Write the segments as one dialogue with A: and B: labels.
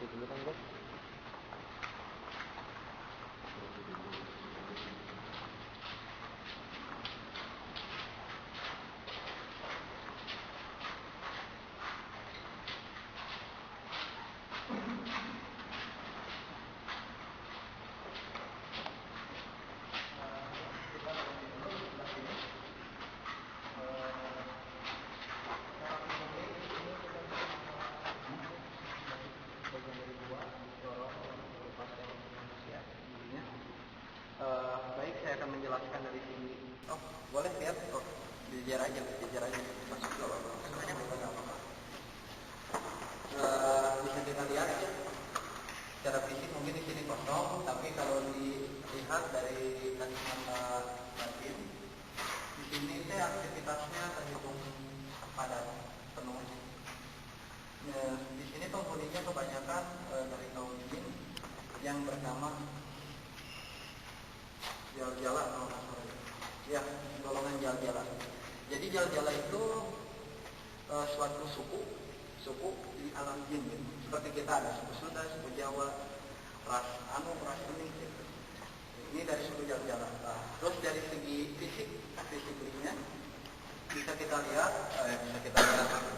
A: dulu kan guys.
B: Baik, saya akan menjelaskan dari sini. Oh, boleh lihat? Oh, jajar aja. Masuk ke semuanya nggak apa-apa. Bisa kita lihat ya. Secara fisik mungkin di sini kosong, tapi kalau dilihat dari kacamata batin, di sini aktivitasnya terhitung padat penuh. Di sini penghuninya kebanyakan dari kaum jin yang bernama Jal-Jala, ya, golongan Jal-Jala. Jadi Jal-Jala itu suatu suku di alam jin, gitu. Seperti kita ada suku Sunda, suku Jawa, ras ini, gitu. Ini dari suku Jal-Jala. Terus dari segi fisiknya bisa kita lihat,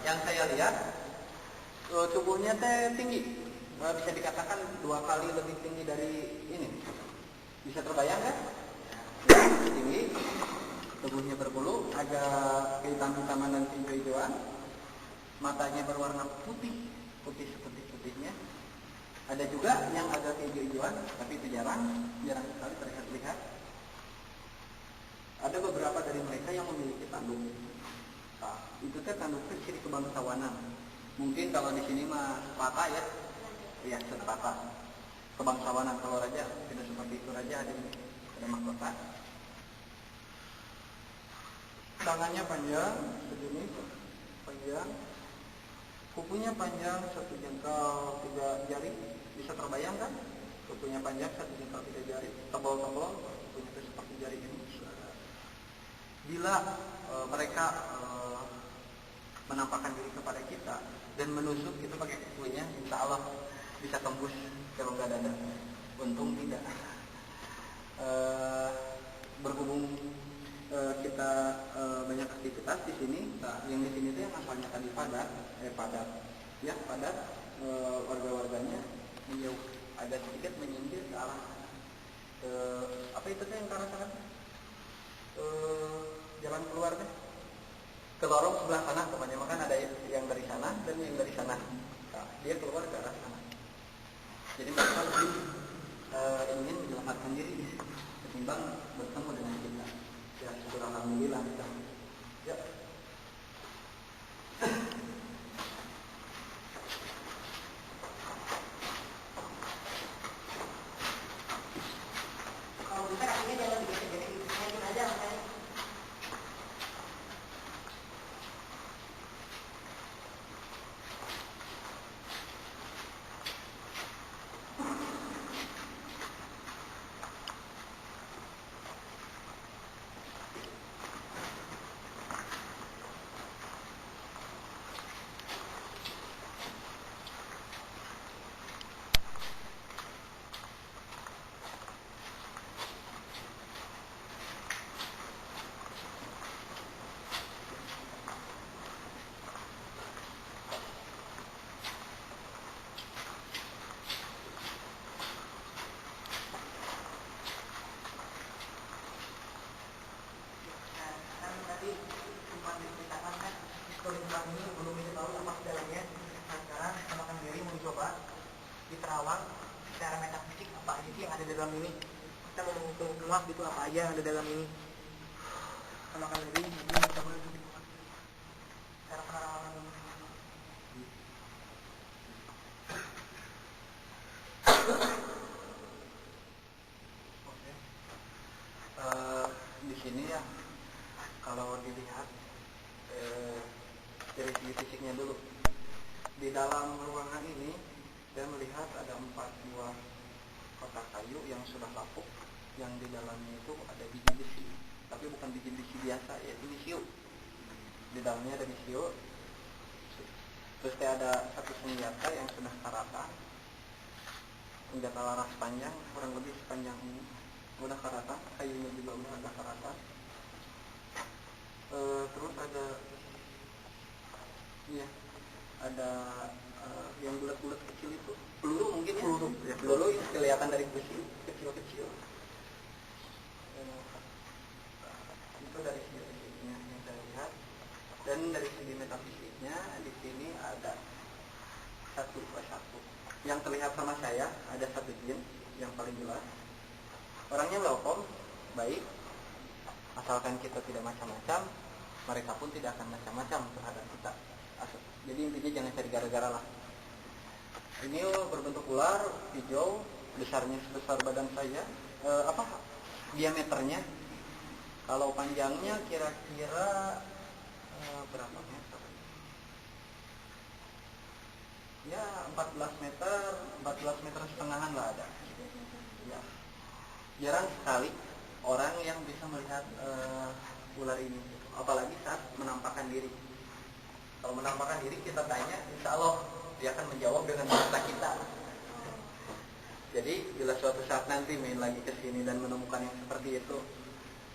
B: yang saya lihat tubuhnya tinggi, bisa dikatakan 2 kali lebih tinggi dari ini. Bisa terbayang kan? Tinggi, tubuhnya berbulu, agak kehitam-hitaman dan hijau-hijauan, matanya berwarna putih seputih-putihnya. Ada juga yang agak hijau-hijauan, tapi itu jarang sekali terlihat. Ada beberapa dari mereka yang memiliki tanduk. Nah, itu tanduknya ciri kebangsawanan. Mungkin kalau di sini mah patah ya, sepatah. Kebangsawanan, kalau raja tidak seperti itu, raja ada mahkota. Tangannya panjang segini, panjang, kukunya panjang 1 jengkal 3 jari. Bisa terbayangkan? Kukunya panjang 1 jengkal 3 jari, tebal-tebal, kukunya seperti jari ini. Bila mereka menampakkan diri kepada kita dan menusuk itu pakai kukunya, insya Allah bisa tembus ke rongga dada. Untung tidak. Berhubung kita banyak aktivitas di sini. Yang di sini itu yang asalnya tadi padat, warga-warganya menjauh, agak sedikit menyindir ke arah apa itu yang ke arah sana? Jalan keluar deh. Ke lorong sebelah sana, temannya makan ada yang dari sana dan yang dari sana. Nah, dia keluar ke arah sana. Jadi mereka lebih ingin menyelamatkan diri ketimbang bertemu dengan kita. Ya, syukur alhamdulillah kita. Ya. Kalau bisa kakinya jangan digeser-geser, hanya aja makanya. Ini belum diketahui apa dalamnya. Nah, sekarang kita akan mau coba diterawang secara metafisik apa aja sih yang ada di dalam ini. Kita mau menguak gitu apa aja yang ada dalam ini. Kita akan jadi coba cara penerawangan ini. Oke. Di sini ya, kalau dilihat dari segi fisiknya dulu, di dalam ruangan ini saya melihat ada 4 buah kotak kayu yang sudah lapuk, yang di dalamnya itu ada biji besi, tapi bukan biji besi biasa, yaitu bisiu. Di dalamnya ada bisiu. Terus ada 1 senjata yang sudah karatan, senjata laras panjang, kurang lebih sepanjang ini, udah karatan, kayunya juga udah ada karatan. Terus ada, iya, ada yang bulat-bulat kecil itu peluru mungkin ya, peluru yang kelihatan dari besi kecil-kecil. Itu dari segi fisiknya yang saya lihat. Dan dari segi metafisiknya di sini ada satu persatu. Yang terlihat sama saya ada satu jin yang paling jelas. Orangnya welcome, baik. Asalkan kita tidak macam-macam, mereka pun tidak akan macam-macam terhadap kita. Jadi intinya jangan cari gara-gara lah. Ini berbentuk ular hijau, besarnya sebesar badan saya. Diameternya? Kalau panjangnya kira-kira berapa meter? Ya 14 meter setengahan lah ada. Ya. Jarang sekali orang yang bisa melihat ular ini, apalagi saat menampakkan diri. Kalau menampakkan diri kita tanya, insya Allah dia akan menjawab dengan bahasa kita. Jadi bila suatu saat nanti main lagi ke sini dan menemukan yang seperti itu,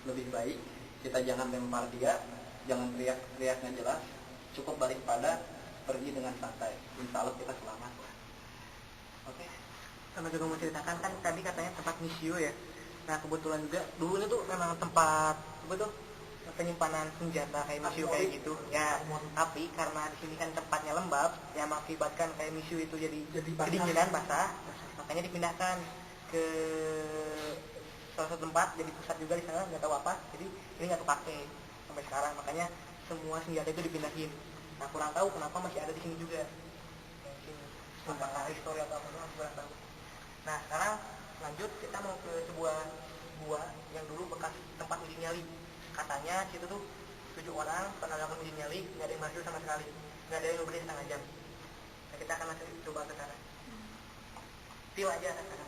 B: lebih baik kita jangan lempar dia, jangan teriak-teriak nggak jelas, cukup balik pada pergi dengan santai. Insya Allah kita selamat. Oke.
A: Sama juga mau ceritakan kan tadi katanya tempat misio ya. Nah kebetulan juga dulunya tuh memang tempat betul penyimpanan senjata kayak misio kayak gitu ya, tapi karena di sini kan tempatnya lembab yang mengakibatkan kayak misio itu jadi kedinginan basah, makanya dipindahkan ke salah satu tempat jadi pusat juga di sana, nggak tahu apa, jadi ini nggak kepake sampai sekarang, makanya semua senjata itu dipindahin. Nah kurang tahu kenapa masih ada di sini juga, mungkin tempat histori atau apa kurang tahu. Nah sekarang lanjut kita mau ke sebuah gua yang dulu bekas tempat uji nyali. Katanya situ tuh 7 orang pernah lakukan uji nyali, nggak ada yang masuk sama sekali, nggak ada yang berdiri setengah jam. Nah kita akan masuk coba ke sana. Feel aja sekarang.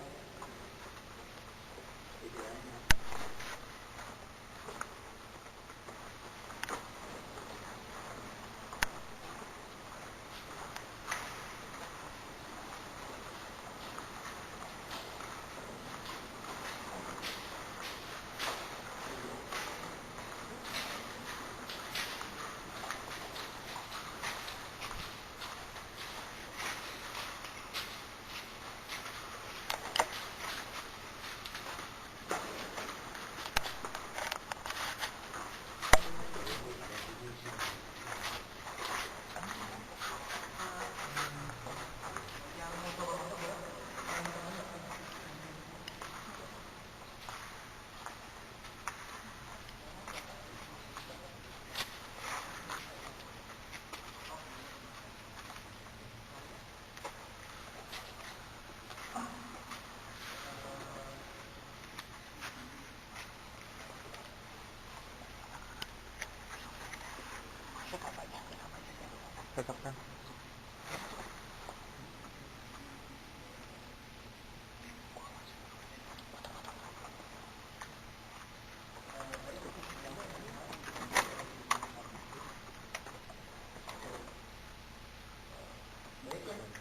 B: Tetapkan.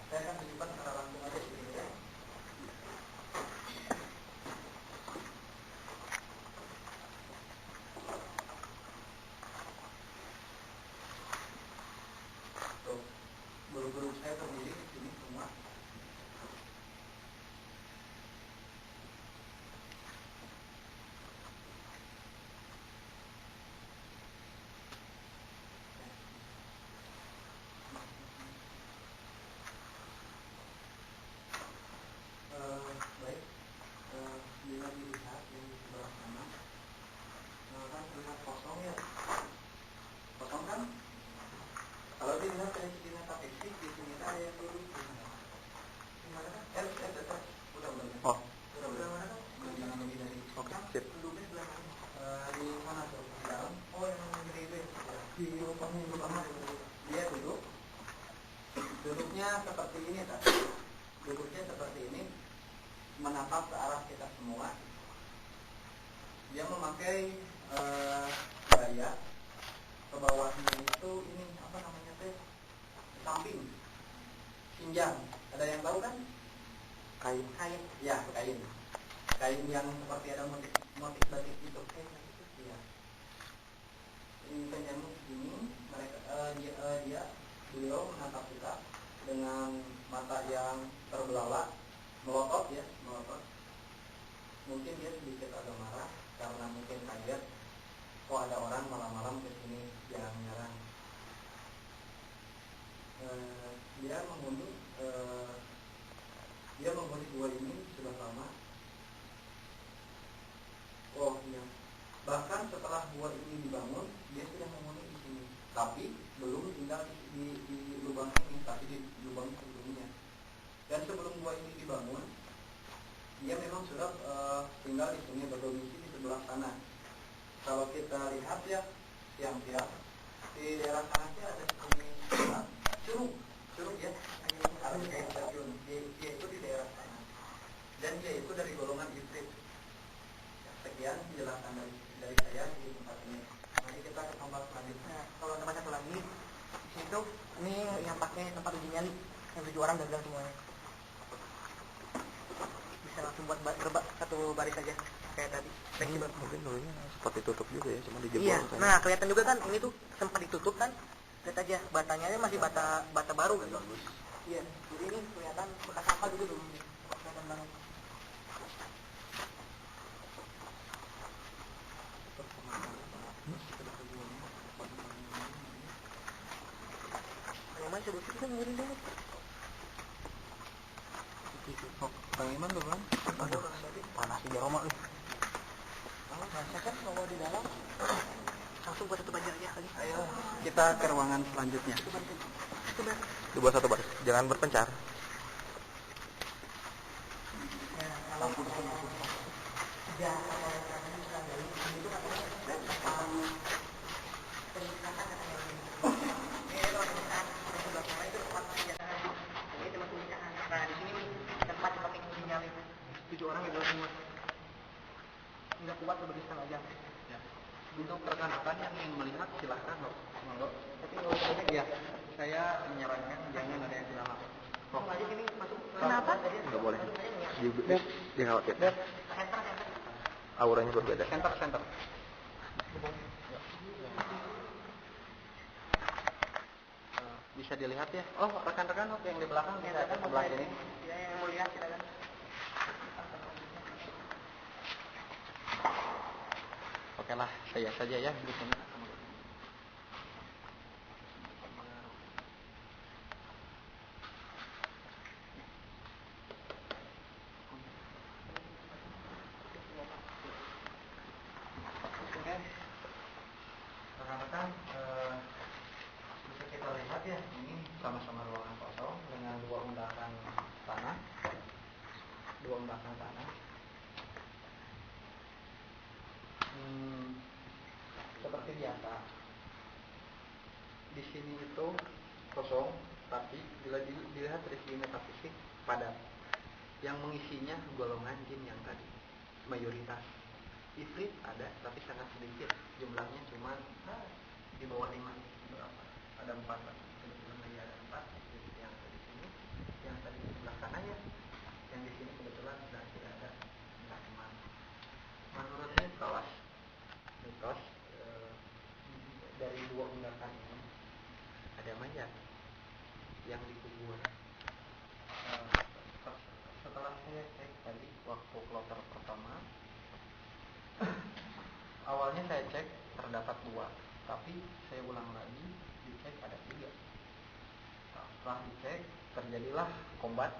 B: Saya akan menyimpan secara langsung aja di sini. Bulu-bulu saya berdiri di sini semua. Baik, bila dilihat yang di sebelah kanan, kan terlihat kosong ya, kosong kan? Kalau dilihat dari segi metafisik, di sini ada yang peluru. Gimana kan? Udah. Oh. Udah mana kan? Jangan lebih dari. Oke. Sip. Pelurnya sebelah mana? Di mana tuh? Di dalam. Oh yang gede itu. Di lubangnya. Dia duduk. Duduknya seperti ini kan? Duduknya seperti ini, menatap ke arah kita semua. Dia memakai gaya ke bawahnya itu ini apa namanya teh, samping, sinjang. Ada yang tahu kan? Kain. Ya, kain. Kain yang seperti ada motif batik itu. Iya. Ini penyambung ini beliau menatap kita dengan mata yang terbelalak, melotot. Mungkin dia sedikit agak marah karena mungkin kaget kok ada orang malam-malam ke sini jarang-jarang. Dia menghuni gua ini sudah lama. Oh iya. Bahkan setelah gua ini dibangun, dia sudah menghuni di sini. Tapi belum tinggal di lubang ini, tapi di lubang sebelumnya. Dan sebelum gua ini dibangun, dia memang sudah tinggal di sini, berdomisili di sebelah sana. Kalau kita lihat ya, siang-siang di daerah sana ada curug ya, ada kayak stasiun. Dia itu di daerah sana, dan dia itu dari golongan ifrit. Sekian penjelasan dari saya di tempat ini. Nanti kita ke tempat selanjutnya.
A: Kalau tempat satu lagi di situ, ini yang pakai tempat uji nyali, yang 7 orang gagal semuanya. Bisa langsung buat satu baris saja kayak tadi.
B: Mungkin dulunya sempat ditutup juga ya, cuma dijebol.
A: Iya. Nah, kelihatan juga kan ini tuh sempat ditutup kan. Lihat aja batanya masih bata baru kan.
B: Bagus.
A: Iya. Jadi ini kelihatan bekas apa juga dulu. Kelihatan banget. Memang sebut itu kan ngeri banget.
B: Kang Iman tuh kan? Aduh, panas di Roma nih.
A: Masa kan kalau di dalam langsung buat satu baja aja kali.
B: Ayo, kita ke ruangan selanjutnya.
A: Coba.
B: Satu baris, jangan berpencar.
A: Ya, kalau ya, kalau katanya bisa dari ini tuh katanya peningkatan katanya ini. Ini kalau peningkatan di sebelah sana itu tempat penyiasatan. Ini tempat penyiasatan. Nah, di sini tempat dipakai uji nyali. 7 orang gagal semua. Nggak kuat berdiri setengah jam.
B: Ya. Untuk rekan-rekan yang ingin melihat silahkan monggo.
A: Tapi nggak usah banyak.
B: Ya, saya menyarankan jangan ada yang di dalam.
A: Oh, aja sini masuk.
C: Kenapa?
B: Nggak boleh.
A: Ya.
B: Dia khawatir.
A: Center.
B: Auranya berbeda.
A: Center.
B: Bisa dilihat ya. Oh, rekan-rekan yang di belakang bisa ke sebelah sini.
A: Ya, yang mau lihat silakan.
B: Oke lah, saya saja ya di sini. Oke, rekan-rekan, bisa kita lihat ya, ini sama-sama ruangan kosong dengan dua undakan tanah. Seperti biasa, di sini itu kosong, tapi bila dilihat dari segi metafisik padat. Yang mengisinya golongan jin yang tadi mayoritas. Ifrit ada, tapi sangat sedikit jumlahnya, cuma di bawah 5. Berapa? Ada 4. Kebetulan lagi ada 4. Jadi yang di sini, yang tadi di sebelah sana ya, yang di sini kebetulan sudah tidak ada. Entah kemana. Menurut mitos dari 2 undakan ini ada mayat yang dikubur. Setelah saya cek tadi waktu kloter pertama, awalnya saya cek terdapat 2, tapi saya ulang lagi, dicek ada 3. Setelah dicek terjadilah kombat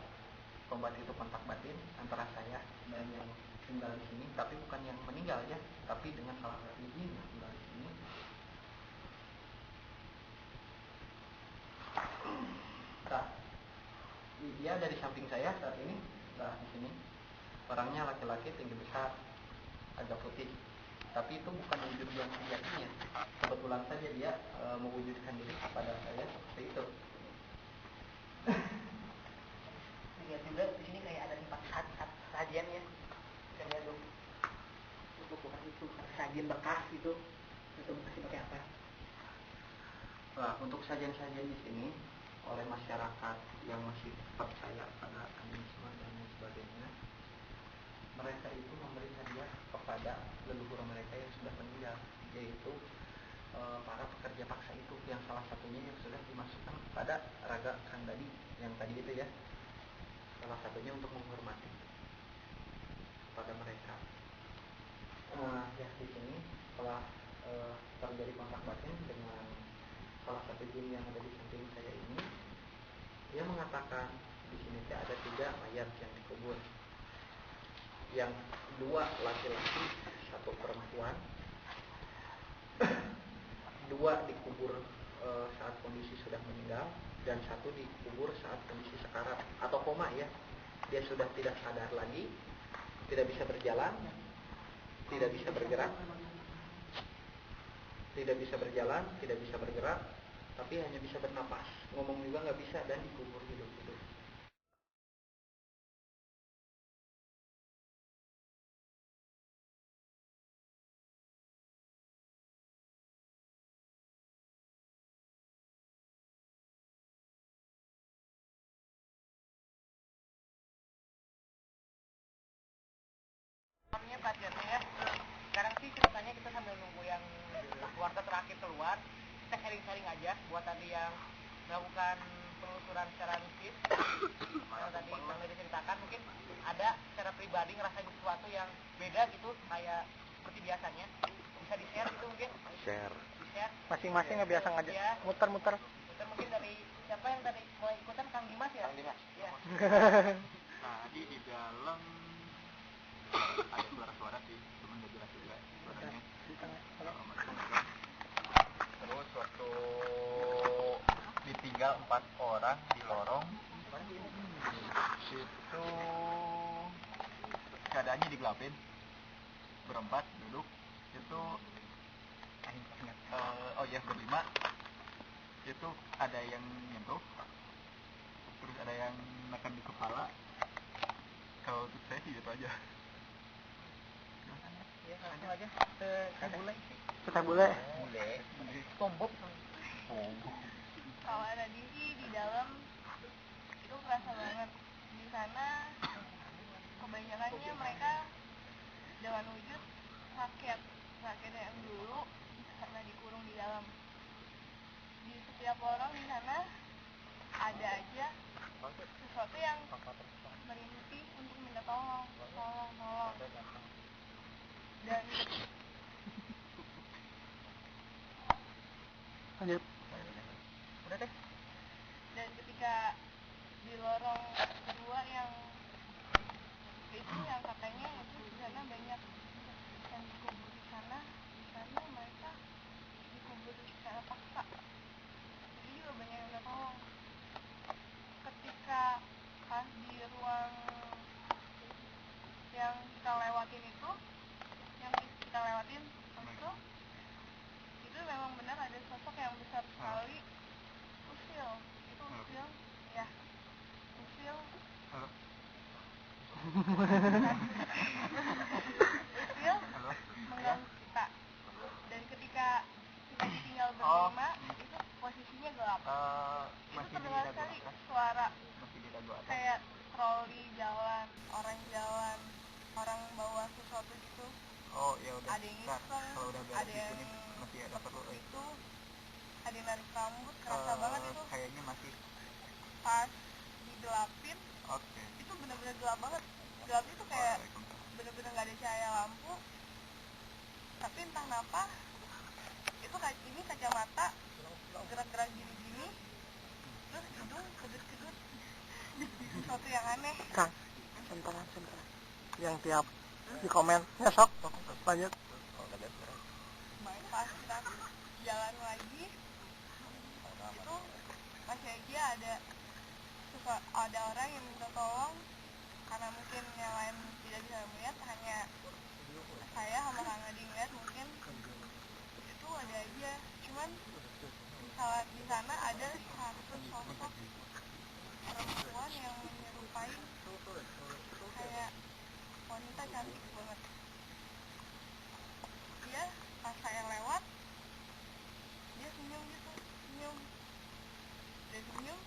B: itu kontak batin antara saya dan yang tinggal di sini, tapi bukan yang meninggal ya, tapi dengan salah satu jin yang tinggal di sini. Nah, dia ada di samping saya saat ini. Nah, di sini orangnya laki-laki, tinggi besar, agak putih. Tapi itu bukan wujud yang sejatinya. Kebetulan saja dia mewujudkan diri kepada saya seperti itu.
A: Lihat juga di sini kayak ada tempat sajian ya. Kita lihat dong. Bukan itu, sajian bekas itu. Itu masih pakai apa?
B: Nah, untuk sajian-sajian di sini oleh masyarakat yang masih percaya pada animisme dan lain sebagainya. Mereka itu memberi hadiah kepada leluhur mereka yang sudah meninggal, yaitu para pekerja paksa itu, yang salah satunya yang sudah dimasukkan pada raga Kandadi yang tadi itu ya, salah satunya untuk menghormati kepada mereka. Ya di sini telah terjadi kontak batin dengan salah satu jin yang ada di samping saya ini. Dia mengatakan di sini ada 3 mayat yang dikubur, yang 2 laki-laki, 1 perempuan. 2 dikubur saat kondisi sudah meninggal, dan 1 dikubur saat kondisi sekarat atau koma ya. Dia sudah tidak sadar lagi, tidak bisa berjalan, tidak bisa bergerak, tidak bisa bergerak, tapi hanya bisa bernapas, ngomong juga nggak bisa, dan dikubur hidup-hidup.
A: Namanya budgetnya ya. Sekarang sih ceritanya kita sambil nunggu yang warga terakhir keluar, kita sharing-sharing aja buat tadi yang melakukan penelusuran secara mistis. Yang tadi kami diceritakan, mungkin ada secara pribadi ngerasain sesuatu yang beda gitu, kayak seperti biasanya. Bisa di-share gitu mungkin? Di-share.
B: Masing-masing nggak biasa ngajak
A: ya.
B: muter-muter.
A: Mungkin dari siapa yang tadi mau ikutan, Kang Dimas ya? Kang Dimas. Ya.
C: Tadi di dalam ada suara-suara sih, cuma nggak jelas juga suaranya. Terus waktu ditinggal 4 orang di lorong itu keadaannya digelapin, berempat duduk itu berlima itu ada yang nyentuh, terus ada yang makan di kepala. Kalau untuk saya sih gitu aja.
A: Ya, langsung aja
B: Kita boleh.
A: Tombok.
D: Kalau tadi sih di dalam itu kerasa banget. Di sana kebanyakannya mereka dengan wujud rakyat yang dulu karena dikurung di dalam. Di setiap orang di sana ada aja sesuatu yang merintih untuk minta tolong. Dan
B: Lanjut.
A: Udah deh.
D: Dan ketika di lorong kedua yang itu yang katanya itu di sana banyak yang dikubur di sana mereka dikubur secara paksa. Itu juga banyak yang minta tolong. Ketika pas di ruang yang kita lewatin itu, itu memang benar ada sosok yang besar sekali. Usil ya. Usil mengganggu kita. Dan ketika kita ditinggal berlima, itu posisinya gelap. Itu terdengar sekali suara kayak troli jalan, orang bawa sesuatu gitu.
C: Oh ya udah.
D: Ada yang iseng,
C: kalau udah
D: ada yang
C: masih ada perlu
D: itu, ada yang narik rambut, kerasa banget itu.
C: Kayaknya masih.
D: Pas digelapin, itu benar-benar gelap banget. Gelap itu kayak benar-benar nggak ada cahaya lampu. Tapi entah kenapa itu ini kacamata gerak-gerak gini-gini, terus hidung kedut-kedut. Sesuatu yang aneh.
B: Kang, sebentar. Yang tiap di komen nyesok lanjut.
D: Pas kita jalan lagi itu masih aja ada orang yang minta tolong, karena mungkin yang lain tidak bisa melihat, hanya saya sama Kang Adi ngeliat. Mungkin itu ada aja, cuman di sana ada satu sosok perempuan yang menyerupai kayak wanita cantik banget. Dia pas saya lewat, dia senyum. Dia senyum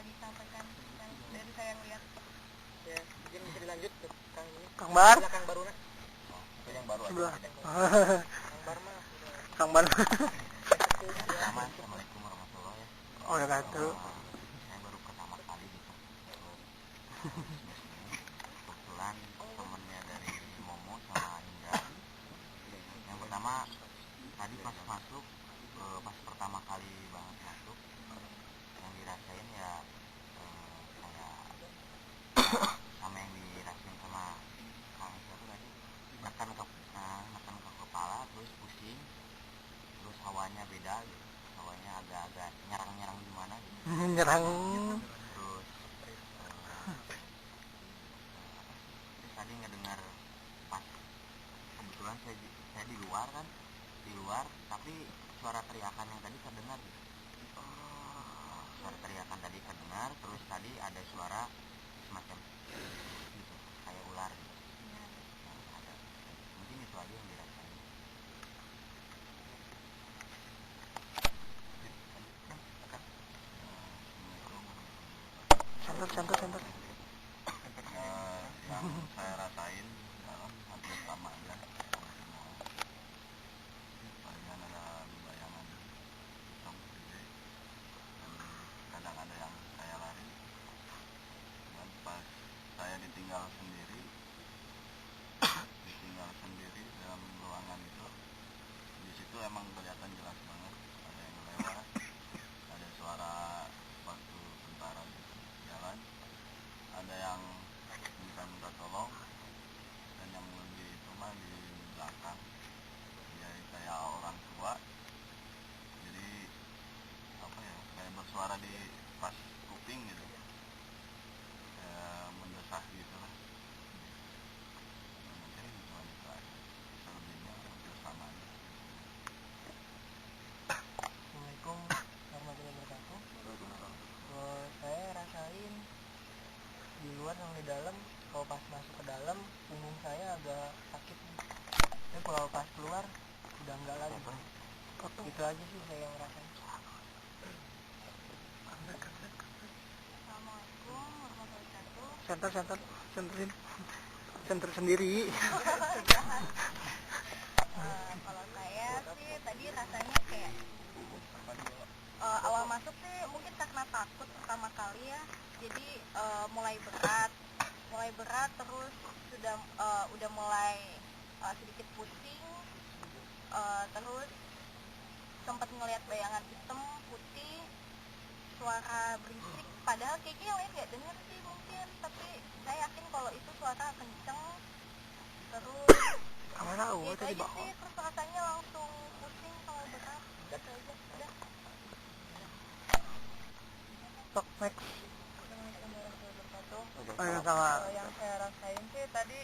D: disampaikan yang dari saya lihat.
A: Ya, mungkin bisa dilanjut ke Kang ini.
B: Kang Bar.
A: Sebelah Kang Baruna.
C: Itu yang baru
B: Sebelah.
C: aja.
A: Kang Barma.
B: Kang Bar.
C: Pertama, assalamualaikum warahmatullahi wabarakatuh.
B: Oh, ya kata.
C: Saya baru pertama kali gitu bisnis ini. Kebetulan temennya dari Momo sama Indra. Yang pertama tadi pas masuk, pas pertama kali banget masuk, yang dirasain ya kayak sama yang dirasain sama Kang siapa tadi, nekan ke kepala, terus pusing, terus hawanya beda gitu, hawanya agak-agak nyerang gimana gitu.
B: Nyerang.
C: Terus tadi ngedengar pas kebetulan saya di luar kan, tapi suara teriakan yang tadi terdengar gitu. Suara teriakan tadi terdengar, terus tadi ada suara semacam gitu, kayak ular gitu. Ada. Mungkin itu aja yang dirasain.
B: Center.
C: Yang saya rasain dalam hampir sama aja sama semua. Palingan ada bayangan hitam gede, dan kadang ada yang saya lari, dan pas saya ditinggal sendiri dalam ruangan itu, di situ emang kelihatan jelas banget ada yang lewat, ada suara waktu tentara gitu jalan, ada yang minta tolong, dan yang lebih itu mah di belakang dia kayak orang tua, jadi apa ya, kayak bersuara di pas kuping gitu, kayak mendesak gitu lah. Mungkin itu aja, selebihnya hampir sama aja.
A: Assalamualaikum warahmatullahi wabarakatuh. Saya rasain di luar yang di dalam, kalau pas masuk ke dalam punggung saya agak sakit, tapi kalau pas keluar udah enggak lagi. Itu aja sih saya yang rasain.
D: Assalamualaikum warahmatullahi wabarakatuh.
B: Center sendiri.
D: Kalau saya sih tadi rasanya kayak awal masuk sih mungkin karena takut pertama kali ya, jadi mulai berat terus udah mulai sedikit pusing, terus sempat ngelihat bayangan hitam putih, suara berisik, padahal kayaknya yang lain nggak dengar sih mungkin, tapi saya yakin kalau itu suara kenceng. Terus
B: Kamu tahu
D: ya itu
B: tadi
D: aja
B: bawah.
D: sih, terus rasanya langsung pusing sama berat, gitu aja udah.
B: Tok next.
D: Assalamualaikum warahmatullahi wabarakatuh.
B: Oh, yang sama.
D: Yang saya rasain sih tadi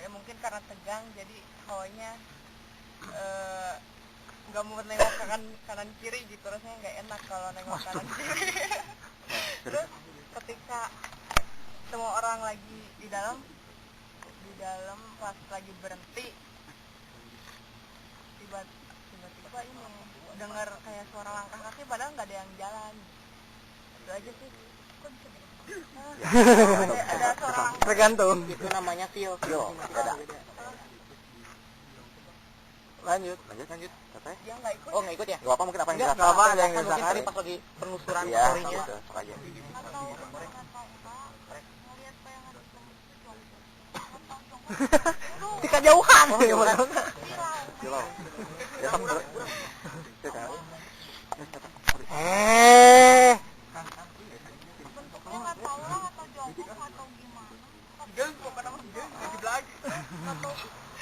D: ya mungkin karena tegang, jadi hawanya nggak mau nengok kanan kiri gitu, rasanya nggak enak kalau nengok kanan kiri. Terus ketika semua orang lagi di dalam pas lagi berhenti, tiba-tiba ini dengar kayak suara langkah kaki, padahal nggak ada yang jalan. Itu aja sih. Kok bisa ada suara langkah.
B: Tergantung.
A: Itu namanya feel.
B: Beda. Lanjut.
C: Katanya?
D: Dia nggak ikut.
A: Oh, nggak ikut ya?
C: Gak apa, mungkin apa yang
B: Enggak
C: dirasakan.
B: apa ada yang
A: Kan mungkin
B: dirasakan.
A: tadi pas lagi penelusuran
C: Iya,
A: story-nya.
C: gitu, sok aja.
D: Atau ngeliat bayangan hitam itu
B: Kita jauhan.
C: Oh, jauhan. Jelau. Ya, kan ber... Ya, kan?
D: bentuknya nggak tahu lah, atau jongkok atau gimana, atau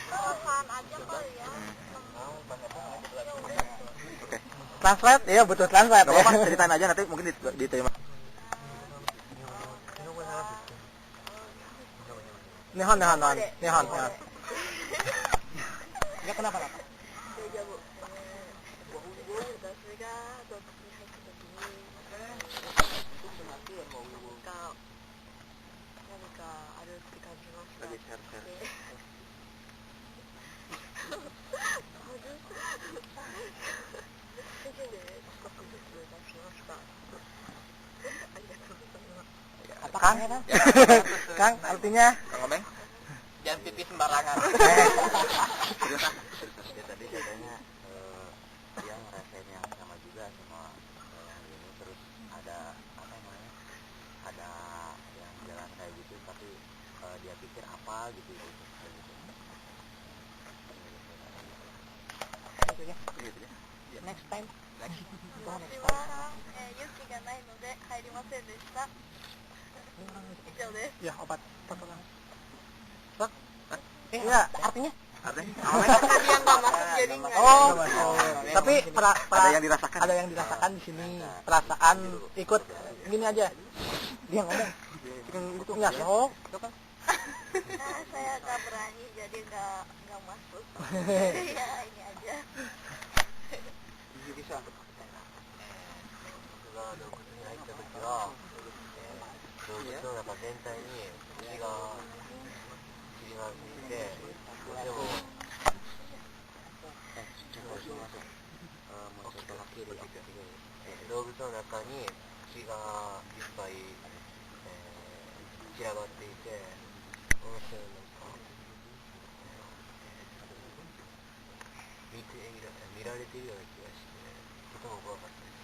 D: perasaan aja kali ya.
C: Oke.
B: Translate, iya butuh translate.
C: Gak apa-apa, ceritain aja nanti mungkin diterima.
B: Nihon.
A: Enggak kenapa?
C: Lagi share.
A: Kang, Kang artinya
C: Kang Obeng?
A: jangan pipis sembarangan.
C: Ya tadi katanya dia ngerasain yang sama juga sama yang ini, terus ada apa namanya, ada yang jalan kayak gitu tapi dia pikir apa gitu gitu.
A: Gitu ya.
C: Gitu ya.
A: Next time. Next.
D: 私は、勇気がないので入りませんでした。以上です。
A: Ya obat tertulang. Ya artinya?
D: Karena dia nggak masuk jadi nggak.
A: Oh, tapi
C: Ada yang dirasakan.
A: Ada yang dirasakan di sini. Perasaan ikut gini aja. Dia ngomong. Itu nggak sok.
D: Nah, saya nggak berani jadi nggak masuk. Ya ini aja.
C: Bisa. 僕が洞窟に入った時は、洞窟の中全体に霧が見えて、どうしても洞窟の中に血がいっぱい、散らばっていて、面白い見られているような気がして、とても怖かったです。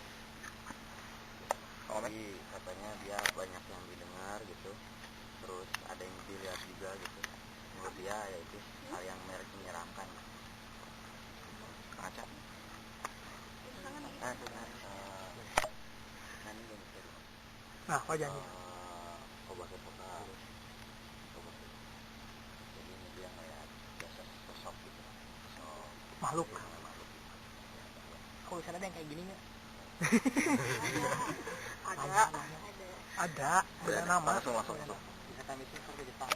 C: Jadi katanya dia banyak yang didengar gitu, terus ada yang dilihat juga gitu. Menurut dia ya itu hal yang menyeramkan. Kaca.
A: Nah, wajahnya.
C: Obatnya pokal. Jadi ini dia ngeliat jasa sosok gitu.
A: Makhluk. Oh, sana ada yang kayak gini nggak? Ada nama.
C: Langsung.
A: Bisa kami sih ke Jepang.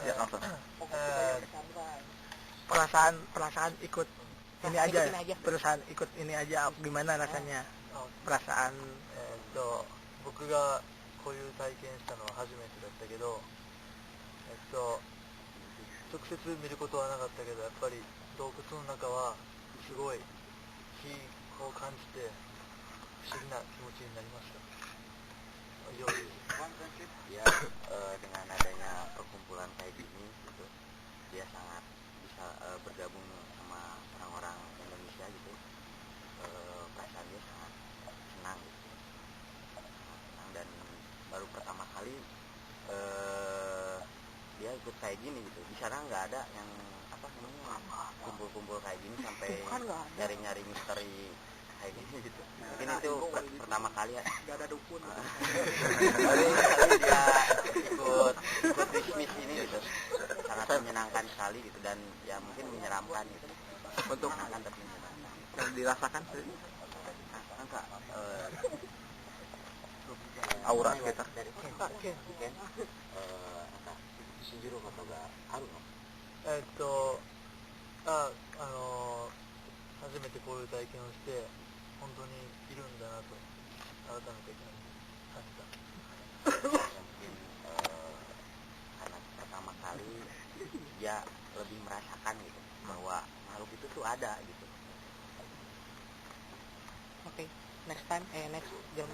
C: Ya, langsung.
A: Perasaan ikut ini aja. Perasaan ikut ini aja. Gimana rasanya? Perasaan.
B: 僕がこういう体験したのは初めてだったけど、直接見ることはなかったけど、やっぱり洞窟の中はすごい火を感じて不思議な気持ちになりました。以上です。
C: Dia dengan adanya perkumpulan kayak gini gitu, dia sangat bisa bergabung sama orang-orang Indonesia gitu. Perasaan dia sangat senang gitu. Senang, dan baru pertama kali dia ikut kayak gini gitu. Di sana nggak ada yang apa namanya kumpul-kumpul kayak gini sampai nyari-nyari misteri kayak gini gitu. Mungkin itu pertama kali ya.
A: Nggak ada dukun.
C: Baru kali dia ikut bisnis ini gitu. Sangat menyenangkan sekali gitu, dan ya mungkin menyeramkan gitu. Untuk menyenangkan tapi menyeramkan.
A: Yang dirasakan sih.
C: Enggak.
A: Aura sekitar.
C: Ken. 信じることがあるの？
B: 初めてこういう体験をして本当にいるんだなと改めて感じた。
C: Mungkin karena pertama kali dia lebih merasakan gitu bahwa makhluk itu tuh ada gitu.
A: Oke, next time, next jam.